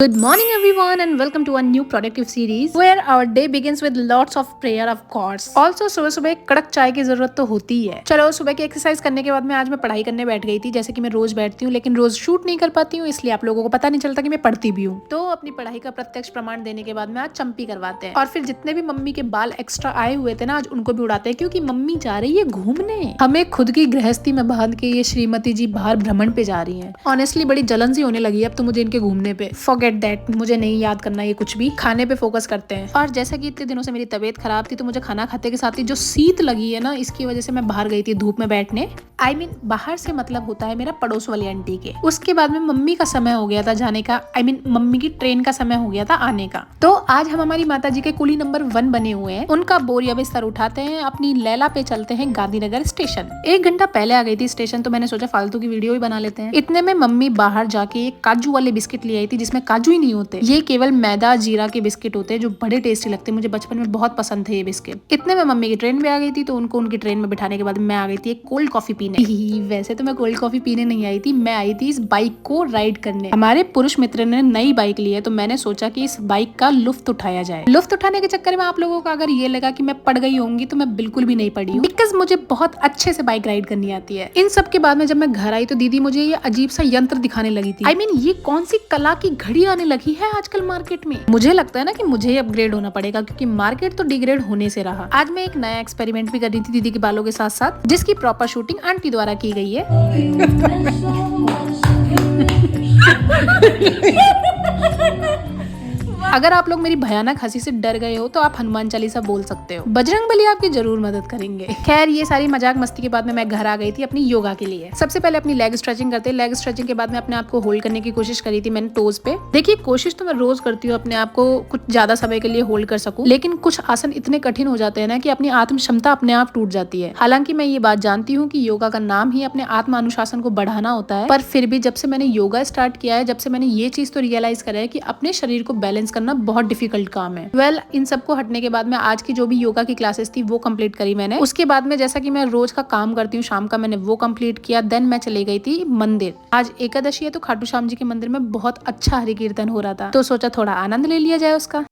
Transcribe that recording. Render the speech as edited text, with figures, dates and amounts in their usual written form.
Good morning everyone and welcome to a new productive series where our day begins with lots of prayer of course. Also सुबह सुबह एक कड़क चाय की जरूरत तो होती ही है। चलो सुबह की एक्सरसाइज करने के बाद में आज मैं पढ़ाई करने बैठ गई थी, जैसे कि मैं रोज बैठती हूँ लेकिन रोज शूट नहीं कर पाती हूँ, इसलिए आप लोगों को पता नहीं चलता कि मैं पढ़ती भी हूँ। तो अपनी पढ़ाई का प्रत्यक्ष प्रमाण देने के बाद में आज चंपी करवाते हैं और फिर जितने भी मम्मी के बाल एक्स्ट्रा आए हुए थे ना आज उनको भी उड़ाते हैं, क्योंकि मम्मी जा रही है घूमने। हमें खुद की गृहस्थी में बांध के ये श्रीमती जी बाहर भ्रमण पे जा रही है। ऑनेस्टली बड़ी जलन सी होने लगी है अब तो मुझे इनके घूमने पे। फॉरगेट दैट, मुझे नहीं याद करना ये कुछ भी, खाने पे फोकस करते हैं। और जैसा कि इतने दिनों से मेरी तबीयत खराब थी तो मुझे खाना खाते के साथ ही जो शीत लगी है ना, इसकी वजह से मैं बाहर गई थी धूप में बैठने। I mean, बाहर से मतलब होता है मेरा पड़ोस वाली आंटी के। उसके बाद में मम्मी का समय हो गया था जाने का, मम्मी की ट्रेन का समय हो गया था आने का। तो आज हम हमारी माता जी के कुली नंबर 1 बने हुए हैं, उनका बोरिया बिस्तर उठाते हैं, अपनी लैला पे चलते हैं गांधीनगर स्टेशन। 1 घंटा पहले आ गई थी स्टेशन तो मैंने सोचा फालतू की वीडियो ही बना लेते हैं। इतने में मम्मी बाहर जाके एक काजू वाले बिस्किट ले आई थी जिसमें काजू ही नहीं होते, ये केवल मैदा जीरा के बिस्किट होते हैं जो बड़े टेस्टी लगते हैं। मुझे बचपन में बहुत पसंद थे ये बिस्किट। इतने में मम्मी की ट्रेन भी आ गई थी तो उनको उनकी ट्रेन में बिठाने के बाद मैं आ गई थी एक कोल्ड कॉफी पीने। वैसे तो मैं कोल्ड कॉफी पीने नहीं आई थी, मैं आई थी इस बाइक को राइड करने। हमारे पुरुष मित्र ने नई बाइक ली है तो मैंने सोचा कि इस बाइक का लुफ्त उठाया जाए। लुफ्त उठाने के चक्कर में आप लोगों को अगर ये लगा कि मैं पड़ गई होंगी तो मैं बिल्कुल भी नहीं पड़ी हूँ, बिकॉज मुझे बहुत अच्छे से बाइक राइड करनी आती है। इन सब के बाद में जब मैं घर आई तो दीदी मुझे ये अजीब सा यंत्र दिखाने लगी थी। ये कौन सी कला की घड़ी आने लगी है आजकल मार्केट में। मुझे लगता है ना कि मुझे अपग्रेड होना पड़ेगा, क्योंकि मार्केट तो डिग्रेड होने से रहा। आज मैं एक नया एक्सपेरिमेंट भी कर रही थी दीदी के बालों के साथ साथ, जिसकी प्रॉपर शूटिंग आंटी द्वारा की गई है। अगर आप लोग मेरी भयानक हंसी से डर गए हो तो आप हनुमान चालीसा बोल सकते हो, बजरंग बली आपकी जरूर मदद करेंगे। खैर ये सारी मजाक मस्ती के बाद में मैं घर आ गई थी अपनी योगा के लिए। सबसे पहले अपनी लेग स्ट्रेचिंग करते, लेग स्ट्रेचिंग के बाद में अपने आप को होल्ड करने की कोशिश करी थी मैंने टोज पे। देखिए कोशिश तो मैं रोज करती हूँ अपने आप को कुछ ज्यादा समय के लिए होल्ड कर सकूं, लेकिन कुछ आसन इतने कठिन हो जाते हैं ना कि अपनी आत्म क्षमता अपने आप टूट जाती है। हालांकि मैं ये बात जानती हूँ कि योगा का नाम ही अपने आत्म अनुशासन को बढ़ाना होता है, पर फिर भी जब से मैंने योगा स्टार्ट किया है, जब से मैंने ये चीज तो रियलाइज करा है कि अपने शरीर को बैलेंस करना बहुत डिफिकल्ट काम है। इन सबको हटने के बाद में आज की जो भी योगा की क्लासेस थी वो कंप्लीट करी मैंने। उसके बाद में जैसा कि मैं रोज का काम करती हूँ शाम का, मैंने वो कंप्लीट किया। देन मैं चली गई थी मंदिर। आज एकादशी है तो खाटू श्याम जी के मंदिर में बहुत अच्छा हरि कीर्तन हो रहा था, तो सोचा थोड़ा आनंद ले लिया जाए उसका।